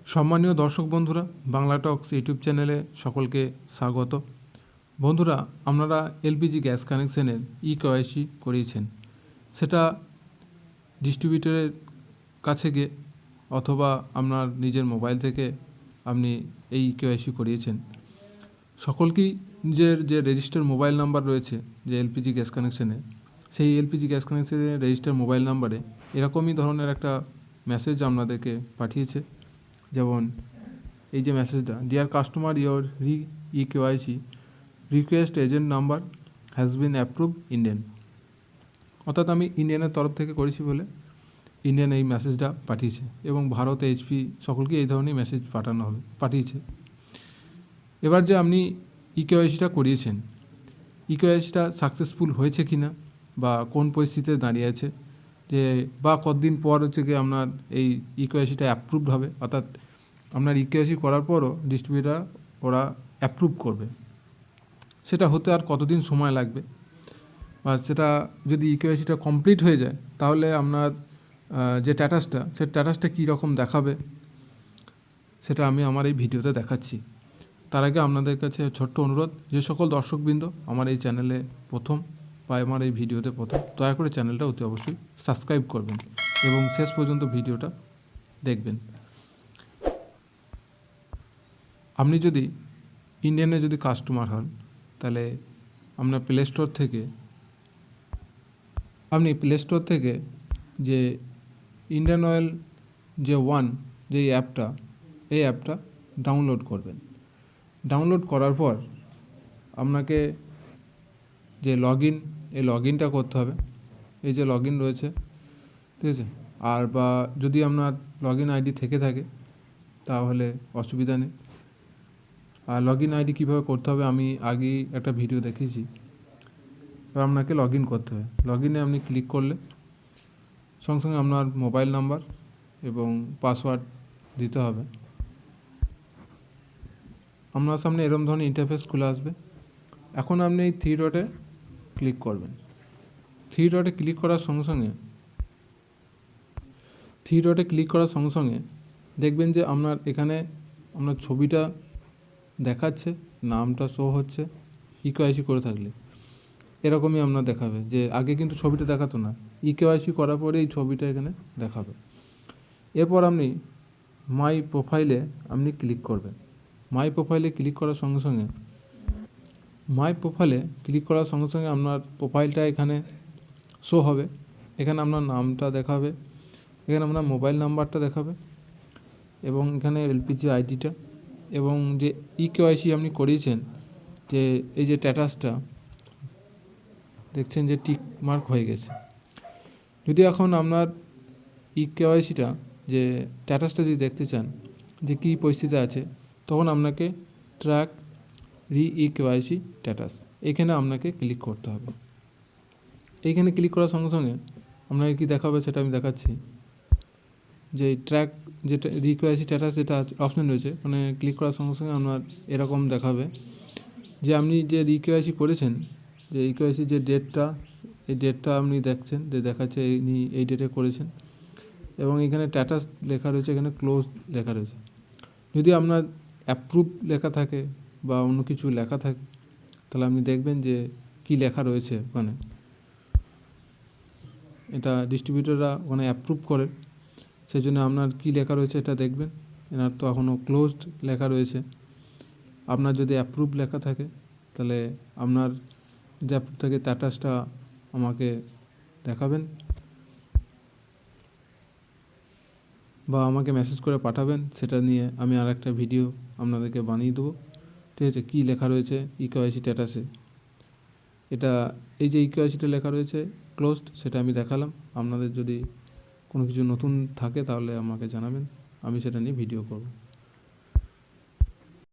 সম্মানীয় দর্শক বন্ধুরা, বাংলা টক্স ইউটিউব চ্যানেলে সকলকে স্বাগত। বন্ধুরা, আপনারা এলপিজি গ্যাস কানেকশানের কেওয়াইসি করিয়েছেন, সেটা ডিস্ট্রিবিউটরের কাছে গিয়ে অথবা আপনার নিজের মোবাইল থেকে আপনি এই কেওয়াইসি করিয়েছেন। সকলকেই নিজের যে রেজিস্টার মোবাইল নাম্বার রয়েছে যে এলপিজি গ্যাস কানেকশানে, সেই এলপিজি গ্যাস কানেকশানের রেজিস্টার মোবাইল নাম্বারে এরকমই ধরনের একটা মেসেজ আপনাদেরকে পাঠিয়েছে। যেমন এই যে মেসেজটা, deer customer, your KYC request agent number has been approve Indian. অর্থাৎ আমি ইন্ডিয়ানের তরফ থেকে করেছি বলে ইন্ডিয়ান এই মেসেজটা পাঠিয়েছে, এবং ভারত, এইচপি সকলকে এই ধরনের মেসেজ পাঠিয়েছে। এবার যে আপনি কেওয়াইসিটা করিয়েছেন, কেওয়াইসিটা সাকসেসফুল হয়েছে কি না, বা কোন পরিস্থিতিতে দাঁড়িয়ে আছে, যে বা কতদিন পর হচ্ছে কি আপনার এই কেওয়াইসিটা অ্যাপ্রুভড হবে, অর্থাৎ আপনার কেওয়াইসি করার পরও ডিস্ট্রিবিউটর ওরা অ্যাপ্রুভ করবে, সেটা হতে আর কতদিন সময় লাগবে, বা সেটা যদি কেওয়াইসিটা কমপ্লিট হয়ে যায় তাহলে আপনার যে স্ট্যাটাসটা, সে স্ট্যাটাসটা কী রকম দেখাবে, সেটা আমি আমার এই ভিডিওতে দেখাচ্ছি। তার আগে আপনাদের কাছে ছোট্ট অনুরোধ, যে সকল দর্শকবৃন্দ আমার এই চ্যানেলে প্রথম বা আমার এই ভিডিওতে প্রথম, দয়া করে চ্যানেলটা অতি অবশ্যই সাবস্ক্রাইব করবেন এবং শেষ পর্যন্ত ভিডিওটা দেখবেন। আপনি যদি ইন্ডিয়ানে যদি কাস্টমার হন, তাহলে আপনার প্লে স্টোর থেকে যে ইন্ডিয়ান অয়েল যে যে অ্যাপটা, এই অ্যাপটা ডাউনলোড করবেন। ডাউনলোড করার পর আপনাকে যে এই লগ ইনটা করতে হবে। এই যে লগ ইন রয়েছে, ঠিক আছে, আর বা যদি আপনার লগ ইন আইডি থেকে থাকে তাহলে অসুবিধা নেই। আর লগ ইন আইডি কীভাবে করতে হবে আমি আগেই একটা ভিডিও দেখেছি। এবার আপনাকে লগ ইন করতে হবে। লগ ইনে আপনি ক্লিক করলে সঙ্গে সঙ্গে আপনার মোবাইল নাম্বার এবং পাসওয়ার্ড দিতে হবে। আপনার সামনে এরকম ধরনের ইন্টারফেস খুলে আসবে। এখন আপনি এই থ্রি ডটে ক্লিক করবেন। থ্রি ডটে ক্লিক করার সঙ্গে সঙ্গে দেখবেন যে আপনার এখানে আপনার ছবিটা দেখাচ্ছে, নামটা শো হচ্ছে। কেওয়াইসি করে থাকলে এরকমই আপনার দেখাবে, যে আগে কিন্তু ছবিটা দেখাতো না, কেওয়াইসি করার পরে এই ছবিটা এখানে দেখাবে। এরপর আপনি মাই প্রোফাইলে আপনি ক্লিক করবেন। মাই প্রোফাইলে ক্লিক করার সঙ্গে সঙ্গে আপনার প্রোফাইলটা এখানে শো হবে। এখানে আপনার নামটা দেখাবে, এখানে আপনার মোবাইল নাম্বারটা দেখাবে, এবং এখানে এলপিজি আইডিটা, এবং যে কেওয়াইসি আপনি করিয়েছেন, যে এই যে স্ট্যাটাসটা দেখছেন যে টিক মার্ক হয়ে গেছে। যদি এখন আপনার কেওয়াইসিটা যে স্ট্যাটাসটা যদি দেখতে চান যে কী পরিস্থিতি আছে, তখন আপনাকে ট্র্যাক কেওয়াইসি স্ট্যাটাস, এখানে আপনাকে ক্লিক করতে হবে। এইখানে ক্লিক করার সঙ্গে সঙ্গে আপনাকে কী দেখাবে সেটা আমি দেখাচ্ছি। যে ট্র্যাক যেটা কেওয়াইসি স্ট্যাটাস যেটা অপশন রয়েছে, মানে ক্লিক করার সঙ্গে সঙ্গে আপনার এরকম দেখাবে যে আপনি যে কেওয়াইসি করেছেন, যে কেওয়াইসি যে ডেটটা, এই ডেটটা আপনি দেখছেন, যে দেখাচ্ছে এই ডেটে করেছেন, এবং এখানে স্ট্যাটাস লেখা রয়েছে, এখানে ক্লোজ লেখা রয়েছে। যদি আপনার অ্যাপ্রুভ লেখা থাকে বা অন্য কিছু লেখা থাকে, তাহলে আপনি দেখবেন যে কি লেখা রয়েছে ওখানে। এটা ডিস্ট্রিবিউটররা ওখানে অ্যাপ্রুভ করে, সেই জন্য আপনার কী লেখা রয়েছে এটা দেখবেন। এনার তো এখনও ক্লোজড লেখা রয়েছে। আপনার যদি অ্যাপ্রুভ লেখা থাকে, তাহলে আপনার যে অ্যাপ্রুভ থাকে স্ট্যাটাসটা আমাকে দেখাবেন বা আমাকে মেসেজ করে পাঠাবেন। সেটা নিয়ে আমি আর একটা ভিডিও আপনাদেরকে বানিয়ে দেবো, ঠিক আছে। কী লেখা রয়েছে কেওয়াইসি স্ট্যাটাসে, এটা এই যে কেওয়াইসিটা লেখা রয়েছে ক্লোজড, সেটা আমি দেখালাম। আপনাদের যদি কোনো কিছু নতুন থাকে তাহলে আমাকে জানাবেন, আমি সেটা নিয়ে ভিডিও করব।